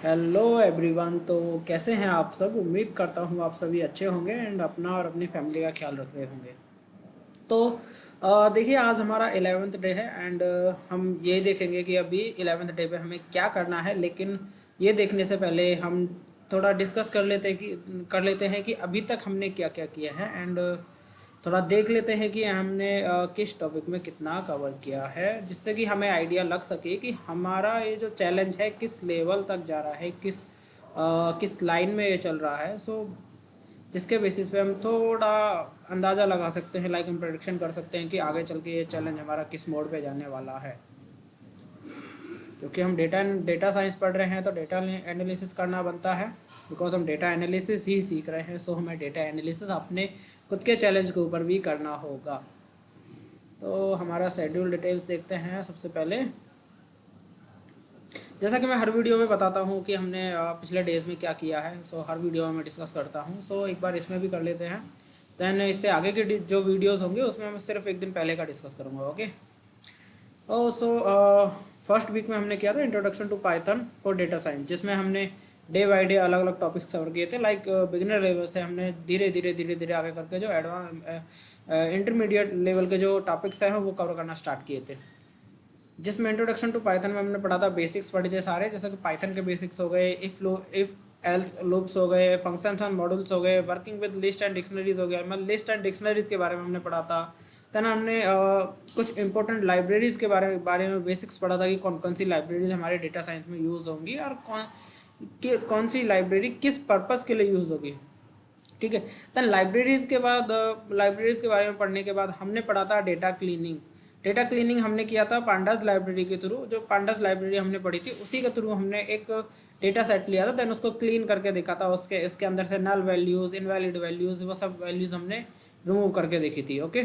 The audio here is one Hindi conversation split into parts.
Hello everyone. तो कैसे हैं आप सब? उम्मीद करता हूँ आप सभी अच्छे होंगे एंड अपना और अपनी फैमिली का ख्याल रख रहे होंगे। तो देखिए, आज हमारा 11th डे है एंड हम ये देखेंगे कि अभी 11th डे पे हमें क्या करना है। लेकिन ये देखने से पहले हम थोड़ा डिस्कस कर लेते हैं कि अभी तक हमने क्या क्या किया है एंड थोड़ा देख लेते हैं कि हमने किस टॉपिक में कितना कवर किया है, जिससे कि हमें आइडिया लग सके कि हमारा ये जो चैलेंज है किस लेवल तक जा रहा है, किस लाइन में ये चल रहा है। जिसके बेसिस पे हम थोड़ा अंदाज़ा लगा सकते हैं, लाइक हम प्रेडिक्शन कर सकते हैं कि आगे चल के ये चैलेंज हमारा किस मोड पे जाने वाला है। क्योंकि हम डेटा साइंस पढ़ रहे हैं तो डेटा एनालिसिस करना बनता है। बिकॉज हम डेटा एनालिसिस ही सीख रहे हैं, सो हमें डेटा एनालिसिस अपने खुद के चैलेंज के ऊपर भी करना होगा। तो हमारा शेड्यूल डिटेल्स देखते हैं सबसे पहले। जैसा कि मैं हर वीडियो में बताता हूँ कि हमने पिछले डेज़ में क्या किया है, सो हर वीडियो में मैं डिस्कस करता हूँ। सो एक बार इसमें भी कर लेते हैं, दैन इससे आगे के जो वीडियोस होंगे उसमें मैं सिर्फ एक दिन पहले का डिस्कस करूँगा। ओके। सो फर्स्ट वीक में हमने किया था introduction to Python for data science, जिसमें हमने डे बाई डे अलग अलग टॉपिक्स कवर किए थे। लाइक बिगिनर लेवल से हमने धीरे धीरे आगे करके जो एडवांस इंटरमीडिएट लेवल के जो टॉपिक्स हैं वो कवर करना स्टार्ट किए थे। जिसमें इंट्रोडक्शन टू पाइथन में हमने पढ़ा था, बेसिक्स पढ़े थे सारे, जैसे कि पाइथन के बेसिक्स हो गए, इफ एल्स लूप्स हो गए, फंक्शंस एंड मॉड्यूल्स हो गए, working with list and dictionaries हो गया। मतलब लिस्ट एंड डिक्शनरीज के बारे में हमने पढ़ा था। देन हमने कुछ इंपॉर्टेंट लाइब्रेरीज के बारे में बेसिक्स पढ़ा था कि कौन कौन सी लाइब्रेरीज हमारे डेटा साइंस में यूज़ होंगी और कौन सी लाइब्रेरी किस पर्पज़ के लिए यूज़ होगी। ठीक है। देन लाइब्रेरीज के बारे में पढ़ने के बाद हमने पढ़ा था डेटा क्लीनिंग। डेटा क्लीनिंग हमने किया था पांडास लाइब्रेरी के थ्रू। जो पांडास लाइब्रेरी हमने पढ़ी थी उसी के थ्रू हमने एक डेटा सेट लिया था, देन उसको क्लीन करके देखा था। उसके अंदर से नल वैल्यूज़, इनवैलिड वैल्यूज़, वो सब वैल्यूज़ हमने रिमूव करके देखी थी। ओके।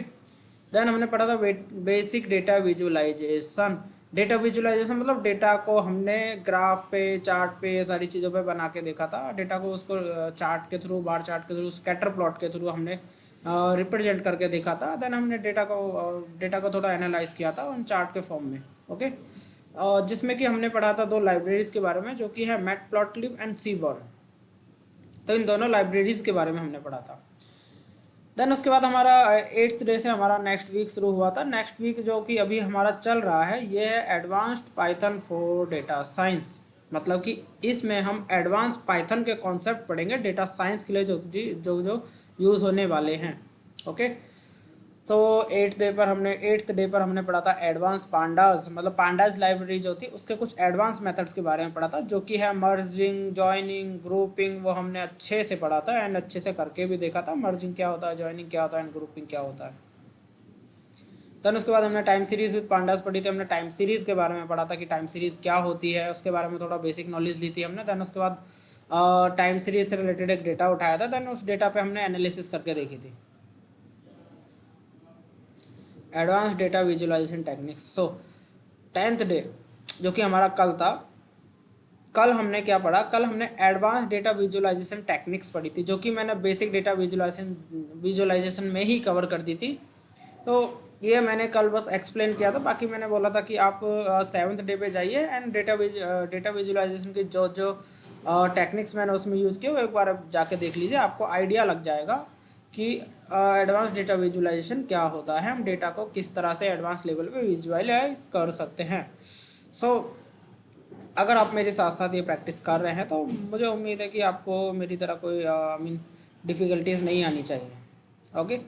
देन हमने पढ़ा था basic data visualisation. Data visualisation मतलब डेटा को हमने ग्राफ पे, चार्ट पे, ये सारी चीज़ों पे बना के देखा था। डेटा को उसको चार्ट के थ्रू, बार चार्ट के थ्रू, स्कैटर प्लॉट के थ्रू हमने रिप्रेजेंट करके देखा था। देन हमने डेटा को थोड़ा एनालाइज किया था उन चार्ट के फॉर्म में। ओके। जिसमें कि हमने पढ़ा था दो लाइब्रेरीज के बारे में, जो कि है मैटप्लॉटलिब एंड सीबॉर्न। तो इन दोनों लाइब्रेरीज के बारे में हमने पढ़ा था। देन उसके बाद हमारा 8th डे से हमारा नेक्स्ट वीक शुरू हुआ था। नेक्स्ट वीक जो कि अभी हमारा चल रहा है, ये है advanced Python for data science. मतलब कि इसमें हम एडवांस पाइथन के कॉन्सेप्ट पढ़ेंगे डेटा साइंस के लिए, जो यूज़ होने वाले हैं। ओके। तो 8th डे पर हमने पढ़ा था एडवांस पांडास। मतलब पांडास लाइब्रेरी जो थी उसके कुछ एडवांस मेथड्स के बारे में पढ़ा था, जो कि है मर्जिंग, जॉइनिंग, ग्रुपिंग। वो हमने अच्छे से पढ़ा था एंड अच्छे से करके भी देखा था, मर्जिंग क्या होता है, जॉइनिंग क्या होता है एंड ग्रुपिंग क्या होता है। देन उसके बाद हमने टाइम सीरीज विद पांडास पढ़ी थी। हमने टाइम सीरीज के बारे में पढ़ा था कि टाइम सीरीज क्या होती है, उसके बारे में थोड़ा बेसिक नॉलेज ली थी हमने। देन उसके बाद टाइम सीरीज से रिलेटेड एक डेटा उठाया था, देन उस डेटा पे हमने एनालिसिस करके देखी थी। Advance data visualization techniques. So 10th day जो कि हमारा कल था, कल हमने क्या पढ़ा? कल हमने एडवांस डेटा विजुअलाइजेशन टेक्निक्स पढ़ी थी, जो कि मैंने बेसिक डेटा विजुअलाइजेशन में ही कवर कर दी थी। तो ये मैंने कल बस एक्सप्लेन किया था। बाकी मैंने बोला था कि आप 7th डे पे जाइए एंड डेटा विजुअलाइजेशन की जो जो टेक्निक्स मैंने उसमें यूज़ किए वो एक बार आप जाके देख लीजिए, आपको आइडिया लग जाएगा कि एडवांस डेटा विजुअलाइजेशन क्या होता है, हम डेटा को किस तरह से एडवांस लेवल पे विजुअलाइज कर सकते हैं। सो अगर आप मेरे साथ साथ ये प्रैक्टिस कर रहे हैं तो मुझे उम्मीद है कि आपको मेरी तरह कोई आई मीन डिफ़िकल्टीज नहीं आनी चाहिए। ओके।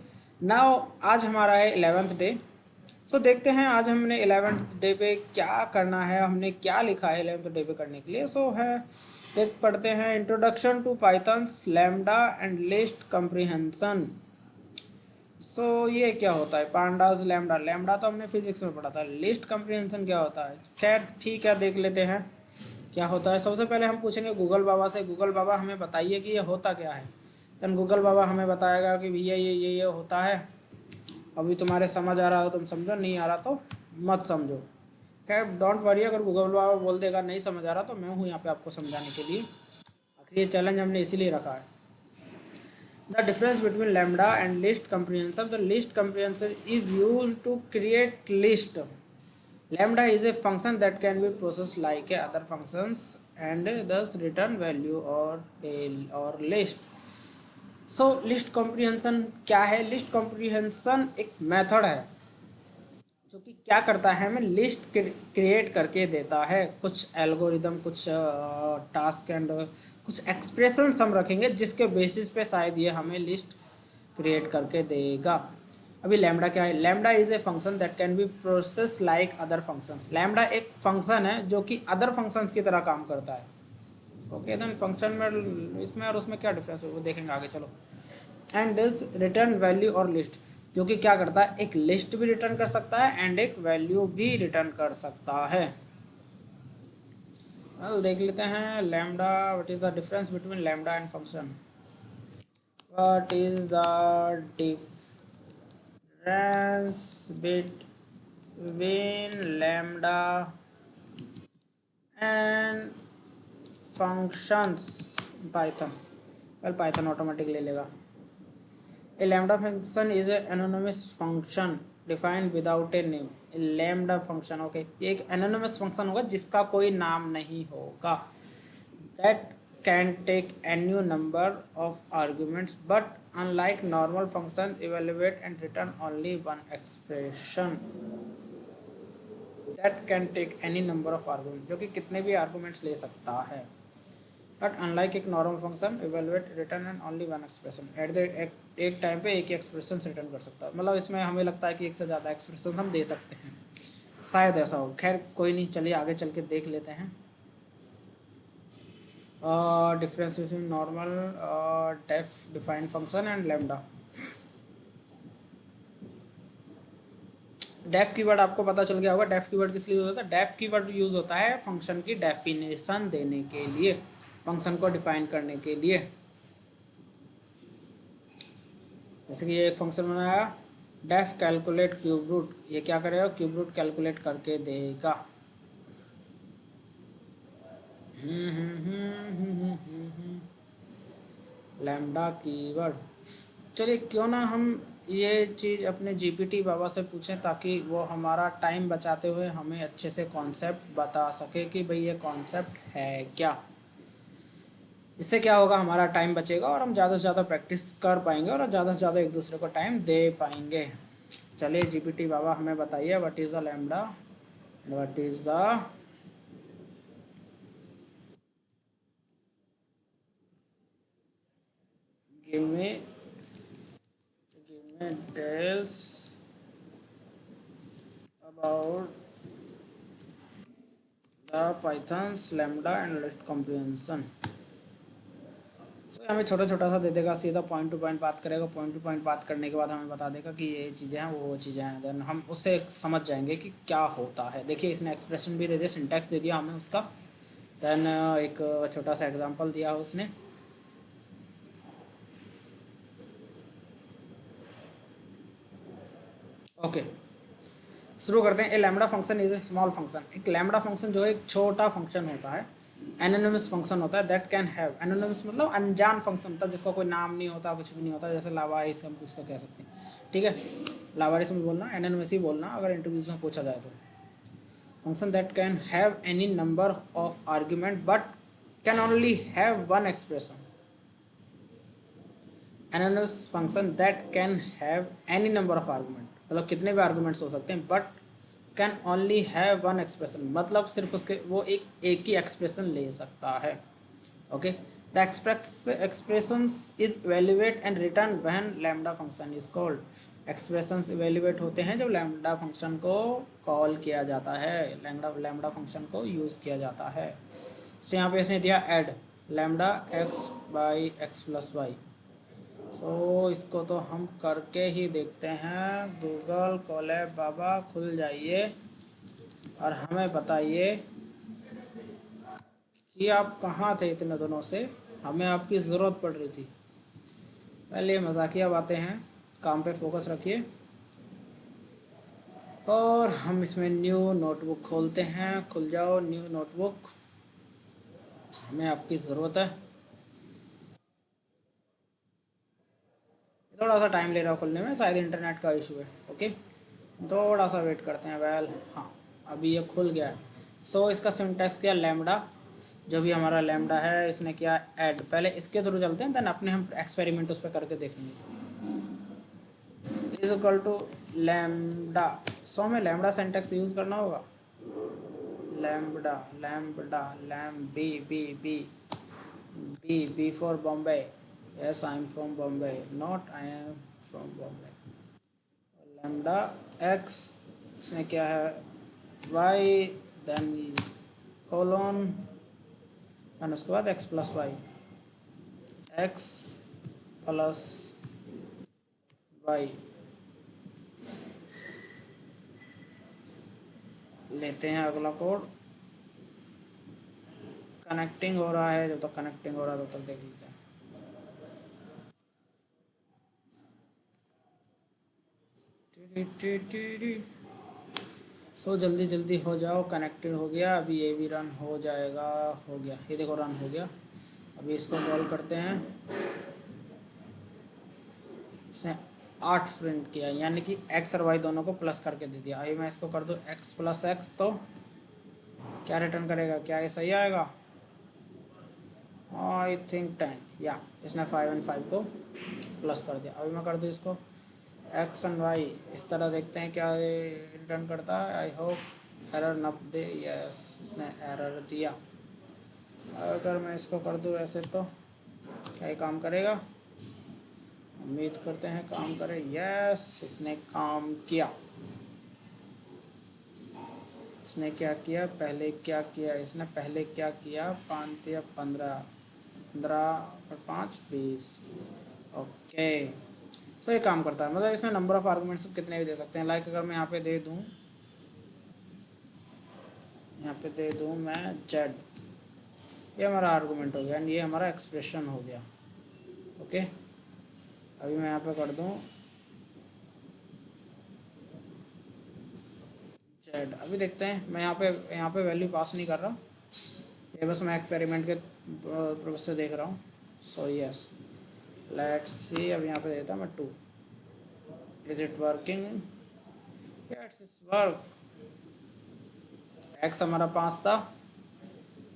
नाउ आज हमारा है 11th डे। सो देखते हैं आज हमने 11th डे पे क्या करना है, हमने क्या लिखा है 11th डे पे करने के लिए। सो है, देख पढ़ते हैं introduction to Python's lambda and list comprehension. So ये क्या होता है? Pandas lambda. लैम्डा तो हमने फिजिक्स में पढ़ा था। लिस्ट कम्प्रीहेंशन क्या होता है? खैर ठीक है, देख लेते हैं क्या होता है। सबसे पहले हम पूछेंगे गूगल बाबा से, गूगल बाबा हमें बताइए कि ये होता क्या है। देन गूगल बाबा हमें बताएगा कि भैया ये होता है। अभी तुम्हारे समझ आ रहा हो तुम समझो, नहीं आ रहा तो मत समझो। खैर डोंट वरी, अगर गूगल बाबा बोल देगा नहीं समझ आ रहा तो मैं हूँ यहाँ पे आपको समझाने के लिए। आखिर ये चैलेंज हमने इसीलिए रखा है। The difference between lambda and list comprehension. The list comprehension is used to create list. lambda is a function that can be processed like a other functions and thus return value or list. So list comprehension क्या है? लिस्ट कॉम्प्रिहेंशन एक मेथड है जो कि क्या करता है, हमें लिस्ट क्रिएट करके देता है। कुछ एल्गोरिदम, कुछ टास्क एंड कुछ एक्सप्रेशंस हम रखेंगे जिसके बेसिस पे शायद ये हमें लिस्ट क्रिएट करके देगा। अभी लैम्बडा क्या है? Lambda is a function that can be process like other functions. Lambda एक फंक्शन है जो कि अदर फंक्शंस की तरह काम करता है। ओके देन फंक्शन में इसमें और उसमें क्या डिफरेंस है वो देखेंगे आगे, चलो। एंड दिस रिटर्न वैल्यू और लिस्ट, जो कि क्या करता है, एक लिस्ट भी रिटर्न कर सकता है एंड एक वैल्यू भी रिटर्न कर सकता है। देख लेते हैं lambda, what is the difference between lambda and function. What is the difference between lambda and functions? Python, well Python automatic ले लेगा। A lambda function is an anonymous function defined without a name. A lambda function, okay, ये एक anonymous function होगा जिसका कोई नाम नहीं होगा। That can take any number of arguments, but unlike normal functions, evaluate and return only one expression. That can take any number of arguments, जो कि कितने भी arguments ले सकता है। बट अनलाइक एक normal function evaluate return and only one expression at the एक टाइम पे एक ही एक्सप्रेशन रिटर्न कर सकता है। मतलब इसमें हमें लगता है कि एक से ज़्यादा एक्सप्रेशन हम दे सकते हैं, शायद ऐसा हो। खैर कोई नहीं, चलिए आगे चल के देख लेते हैं। Difference between normal def defined function and lambda. Def keyword आपको पता चल गया होगा। डेफ कीवर्ड किस लिए यूज होता है? डेफ कीवर्ड यूज होता है फंक्शन की डेफिनेशन देने के लिए, फंक्शन को डिफाइन करने के लिए। जैसे कि ये एक फंक्शन बनाया डेफ कैलकुलेट क्यूब रूट, ये क्या करेगा? क्यूब रूट कैलकुलेट करके देगा। Lambda keyword. चलिए क्यों ना हम ये चीज़ अपने जीपीटी बाबा से पूछें ताकि वो हमारा टाइम बचाते हुए हमें अच्छे से कॉन्सेप्ट बता सके कि भाई ये कॉन्सेप्ट है क्या। इससे क्या होगा, हमारा टाइम बचेगा और हम ज़्यादा से ज़्यादा प्रैक्टिस कर पाएंगे और ज़्यादा से ज़्यादा एक दूसरे को टाइम दे पाएंगे। चलिए जीपीटी बाबा हमें बताइए what is the lambda, what is the give me details about the pythons lambda and list comprehension. हमें छोटा छोटा सा दे देगा, सीधा पॉइंट टू पॉइंट बात करेगा। पॉइंट टू पॉइंट बात करने के बाद हमें बता देगा कि ये चीज़ें हैं वो चीज़ें हैं। देन हम उससे समझ जाएंगे कि क्या होता है। देखिए इसने एक्सप्रेशन भी दे दिया, सिंटैक्स दे दिया हमें उसका। देन एक छोटा सा एग्जांपल दिया उसने। ओके शुरू करते हैं। A lambda function is a small function. एक लैम्बडा फंक्शन जो है एक छोटा फंक्शन होता है, एनोनिमस फंक्शन होता है। दैट कैन हैव, एनोनिमस मतलब अनजान फंक्शन होता है जिसका कोई नाम नहीं होता, कुछ भी नहीं होता। जैसे लावारिस हम उसका कह सकते हैं, ठीक है। लावारिस में बोलना, एनोनिमस ही बोलना अगर इंटरव्यूज में पूछा जाए तो। Function that can have any number of argument but can only have one expression. Anonymous function that can have any number of argument, मतलब कितने भी आर्गूमेंट्स हो सकते हैं, but can only have one expression, मतलब सिर्फ उसके वो एक ही एक्सप्रेशन ले सकता है। Okay the expressions is evaluate and return when lambda function is called. Expressions evaluate होते हैं जब लैम्बडा फंक्शन को कॉल किया जाता है, लैम्बडा फंक्शन को यूज़ किया जाता है। तो यहाँ पे इसने दिया add lambda x by x plus y. So इसको तो हम करके ही देखते हैं। गूगल कोलैब बाबा खुल जाइए और हमें बताइए कि आप कहाँ थे इतने दिनों से, हमें आपकी ज़रूरत पड़ रही थी। पहले मजाकिया बातें हैं, काम पे फोकस रखिए। और हम इसमें न्यू नोटबुक खोलते हैं। खुल जाओ न्यू नोटबुक, हमें आपकी ज़रूरत है। थोड़ा सा टाइम ले रहा है खुलने में, शायद इंटरनेट का इशू है। ओके थोड़ा सा वेट करते हैं। वेल हाँ अभी ये खुल गया है। सो इसका सिंटैक्स क्या, लैम्डा, जो भी हमारा लैम्डा है इसने क्या ऐड, पहले इसके थ्रू चलते हैं, देन अपने हम एक्सपेरिमेंट उस पर करके देखेंगे। Is equal to lambda, so हमें लैम्डा सिंटैक्स यूज़ करना होगा। Lambda, lambda, lam B B B, B for Bombay, yes I am from Bombay, not I am from Bombay. Lambda x, इसमें क्या है वाई, देन कोलोन, देन उसके बाद x plus y, x plus y. लेते हैं अगला कोड, कनेक्टिंग हो रहा है, जब तक कनेक्टिंग हो रहा है तब तक देख लेते हैं। सो जल्दी जल्दी हो जाओ, कनेक्टेड हो गया, अभी ये भी रन हो जाएगा, हो गया, ये देखो रन हो गया। अभी इसको कॉल करते हैं, इसने 8 प्रिंट किया, यानी कि एक्स और वाई दोनों को प्लस करके दे दिया। अभी मैं इसको कर दूँ एक्स प्लस एक्स, तो क्या रिटर्न करेगा, क्या ये सही आएगा? आई थिंक 10, या इसने 5 एंड 5 को प्लस कर दिया। अभी मैं कर दूँ इसको एक्स एंड वाई, इस तरह देखते हैं क्या रिटर्न करता है। आई होप एरर न दे, यस इसने एरर दिया। अगर मैं इसको कर दूँ ऐसे तो क्या ये काम करेगा? उम्मीद करते हैं काम करे, यस इसने काम किया। इसने क्या किया, पहले क्या किया, इसने पहले क्या किया, 5 या 15, 15 और 5 20। ओके, सो ये काम करता है, मतलब इसमें नंबर ऑफ आर्गुमेंट्स कितने भी दे सकते हैं। लाइक अगर मैं यहाँ पे दे दूँ, यहाँ पे दे दूँ मैं जेड, ये हमारा आर्गुमेंट हो गया एंड ये हमारा एक्सप्रेशन हो गया। ओके, अभी मैं यहाँ पे कर दूँ जेड। अभी देखते हैं, मैं यहाँ पे वैल्यू पास नहीं कर रहा, ये बस मैं एक्सपेरिमेंट के पर्पज से देख रहा हूँ। सो यस लेट्स सी, अब यहाँ पे देता मैं 2, is it working, it's work. X हमारा 5 था,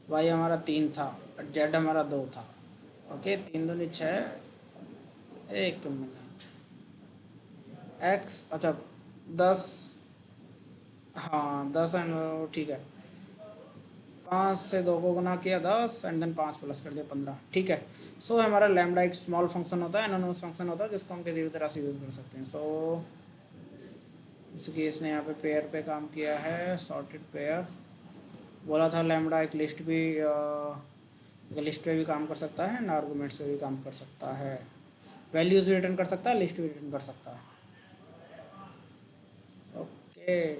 वाई हमारा 3 था और जेड हमारा 2 था। ओके, 3 दूनी 6, एक मिनट, एक्स अच्छा 10, हाँ 10 एंड ठीक है, 5 से 2 को गुना किया 10 एंड देन 5 प्लस कर दिया 15, ठीक है। सो हमारा लैम्डा एक स्मॉल फंक्शन होता है, एनोनिमस फंक्शन होता है, जिसको हम किसी भी तरह से यूज़ कर सकते हैं। सो इसलिए इसने यहाँ पे पेयर पे काम किया है, सॉर्टेड पेयर। बोला था लैम्डा एक लिस्ट भी लिस्ट पे भी काम कर सकता है ना, आर्गूमेंट्स पे भी काम कर सकता है, वैल्यूज़ भी रिटर्न कर सकता है, लिस्ट भी रिटर्न कर सकता है। ओके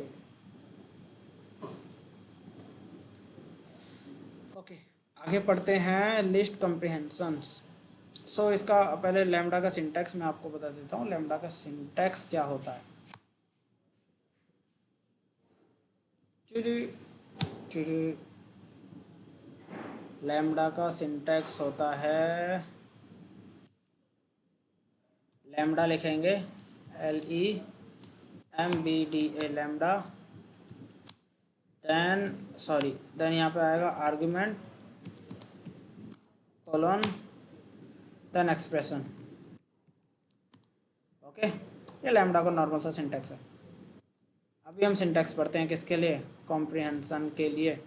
ओके, आगे पढ़ते हैं लिस्ट कम्प्रिहेंशंस। सो इसका पहले लैम्डा का सिंटैक्स मैं आपको बता देता हूँ, लैम्डा का सिंटैक्स क्या होता है। चुरी चुरी, लैम्डा का सिंटैक्स होता है, लैम्डा लिखेंगे LEMBDA lambda, then sorry then यहाँ पे आएगा argument colon then expression. Okay, ये लैम्डा का नॉर्मल सा सिंटैक्स है। अभी हम सिंटैक्स पढ़ते हैं किसके लिए, कॉम्प्रिहेंशन के लिए।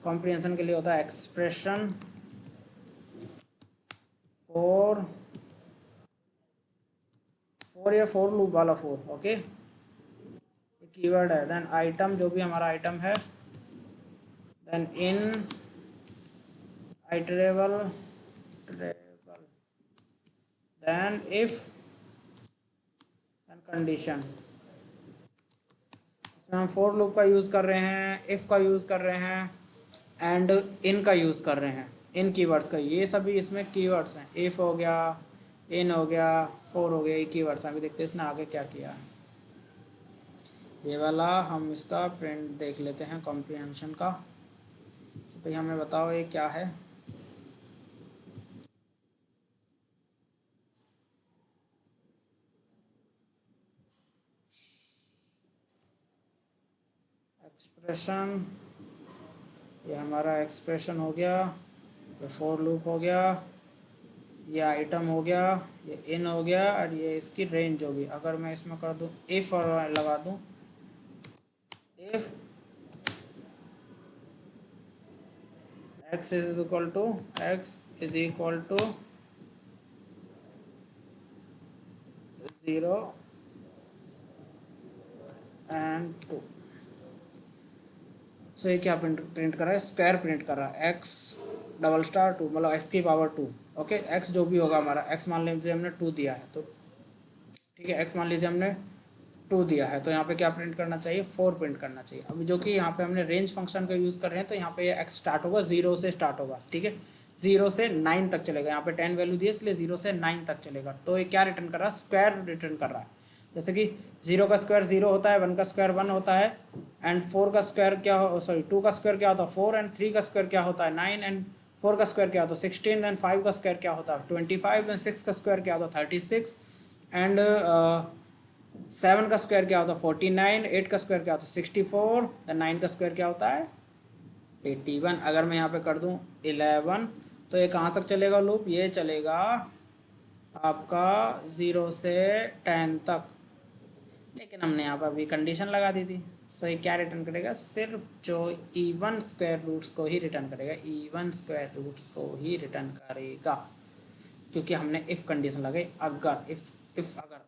कॉम्प्रिहेंशन के लिए होता है एक्सप्रेशन फोर, ये फोर लूप वाला फोर। ओके, ये कीवर्ड है, देन आइटम, जो भी हमारा आइटम है, then in iterable, then if and condition. इसमें हम फोर लूप का यूज़ कर रहे हैं, इफ़ का यूज़ कर रहे हैं एंड इन का यूज़ कर रहे हैं, इन कीवर्ड्स का, ये सभी इसमें कीवर्ड्स हैं। इफ़ हो गया, इन हो गया, फोर हो गया, ये कीवर्ड्स हैं। अभी देखते हैं इसने आगे क्या किया है। ये वाला हम इसका प्रिंट देख लेते हैं कॉम्प्रिहेंशन का, तो भाई हमें बताओ ये क्या है। एक्सप्रेशन, ये हमारा एक्सप्रेशन हो गया, ये फॉर लूप हो गया, ये आइटम हो गया, ये इन हो गया, और ये इसकी रेंज होगी। अगर मैं इसमें कर दूँ इफ़ और लगा दूँ if x is equal to x is equal to 0 and 2। So ये क्या प्रिंट कर रहा है, स्क्वायर प्रिंट कर रहा है, x डबल स्टार 2 मतलब x की पावर 2। ओके, x जो भी होगा हमारा, x मान लीजिए हमने 2 दिया है, तो ठीक है, x मान लीजिए हमने 2 दिया है, तो यहाँ पे क्या प्रिंट करना चाहिए, 4 प्रिंट करना चाहिए। अभी जो कि यहाँ पे हमने रेंज फंक्शन का यूज़ कर रहे हैं, तो यहाँ पे ये x स्टार्ट होगा 0 से स्टार्ट होगा, ठीक है, 0 से 9 तक चलेगा। यहाँ पे 10 वैल्यू दी है, इसलिए 0 से 9 तक चलेगा। तो ये क्या रिटर्न कर रहा है, स्क्वायर रिटर्न कर रहा है। जैसे कि 0 का स्क्वायर 0 होता है, 1 का स्क्वायर 1 होता है, एंड 4 का स्क्वायर क्या, सॉरी 2 का स्क्वायर क्या होता है 4, एंड 3 का स्क्वायर क्या होता है 9, एंड 4 का स्क्वायर क्या होता है 16, एंड 5 का स्क्वायर क्या होता है 25, एंड 6 का स्क्वायर क्या होता है 36, एंड 7 का स्क्वायर क्या होता है 49, 8 का स्क्वायर क्या होता है 64, 9 का स्क्वायर क्या होता है 81। अगर मैं यहाँ पे कर दूँ 11, तो ये कहाँ तक चलेगा लूप, ये चलेगा आपका 0 से 10 तक। लेकिन हमने यहाँ पर अभी कंडीशन लगा दी थी, सो ये क्या रिटर्न करेगा, सिर्फ जो इवन स्क्वायर रूट्स को ही रिटर्न करेगा, इवन स्क्वायर रूट्स को ही रिटर्न करेगा, क्योंकि हमने इफ़ कंडीशन लगाई। अगर इफ़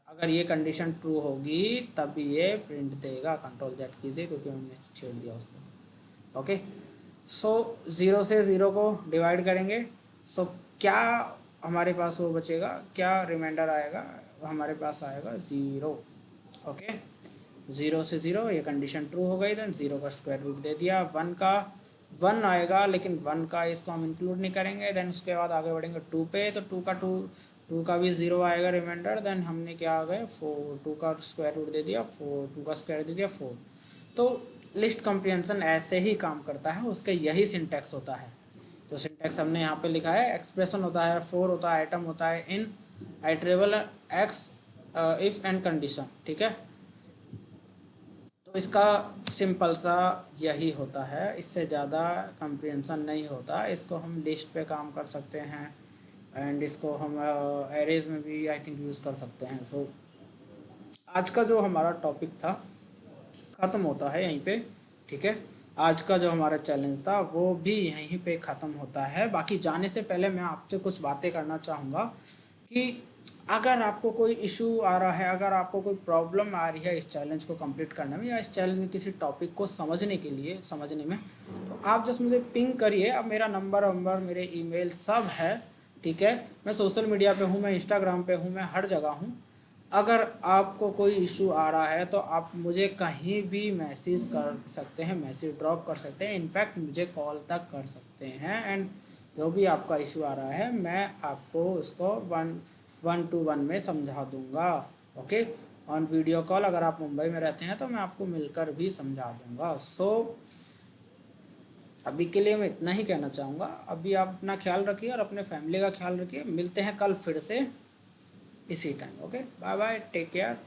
अगर ये कंडीशन ट्रू होगी तब ये प्रिंट देगा। कंट्रोल जेड कीजिए क्योंकि हमने छेड़ दिया उसको। ओके, सो 0 से 0 को डिवाइड करेंगे, सो क्या हमारे पास वो बचेगा, क्या रिमाइंडर आएगा, हमारे पास आएगा 0। ओके, 0 से 0, ये कंडीशन ट्रू हो गई, देन 0 का स्क्वायर रूट दे दिया, 1 का 1 आएगा, लेकिन 1 का इसको हम इंक्लूड नहीं करेंगे। देन उसके बाद आगे बढ़ेंगे 2 पे, तो 2 का भी 0 आएगा रिमाइंडर। देन हमने क्या आ गए 4, 2 का स्क्वायर रूट दे दिया 4, 2 का स्क्वायर दे दिया 4। तो लिस्ट कॉम्प्रिहेंशन ऐसे ही काम करता है, उसका यही सिंटैक्स होता है। तो सिंटैक्स हमने यहाँ पे लिखा है, एक्सप्रेशन होता है, फॉर होता है, आइटम होता है, in, iterable, x, if and condition, ठीक है। तो इसका सिंपल सा यही होता है, इससे ज़्यादा कॉम्प्रिहेंशन नहीं होता। इसको हम लिस्ट पे काम कर सकते हैं, एंड इसको हम एरेज में भी आई थिंक यूज़ कर सकते हैं। सो आज का जो हमारा टॉपिक था ख़त्म होता है यहीं पे, ठीक है। आज का जो हमारा चैलेंज था वो भी यहीं पे ख़त्म होता है। बाकी जाने से पहले मैं आपसे कुछ बातें करना चाहूँगा कि अगर आपको कोई इशू आ रहा है, अगर आपको कोई प्रॉब्लम आ रही है इस चैलेंज को कंप्लीट करने में, या इस चैलेंज के किसी टॉपिक को समझने में, तो आप जस्ट मुझे पिंग करिए। अब मेरा नंबर मेरे ईमेल सब है, ठीक है। मैं सोशल मीडिया पे हूँ, मैं इंस्टाग्राम पे हूँ, मैं हर जगह हूँ। अगर आपको कोई इशू आ रहा है तो आप मुझे कहीं भी मैसेज कर सकते हैं, मैसेज ड्रॉप कर सकते हैं, इनफैक्ट मुझे कॉल तक कर सकते हैं। एंड जो भी आपका इशू आ रहा है मैं आपको उसको 1-1 में समझा दूंगा। Okay, on video call. अगर आप मुंबई में रहते हैं तो मैं आपको मिलकर भी समझा दूंगा। सो अभी के लिए मैं इतना ही कहना चाहूँगा। अभी आप अपना ख्याल रखिए और अपने फैमिली का ख्याल रखिए। मिलते हैं कल फिर से इसी time. Okay, bye bye, take care.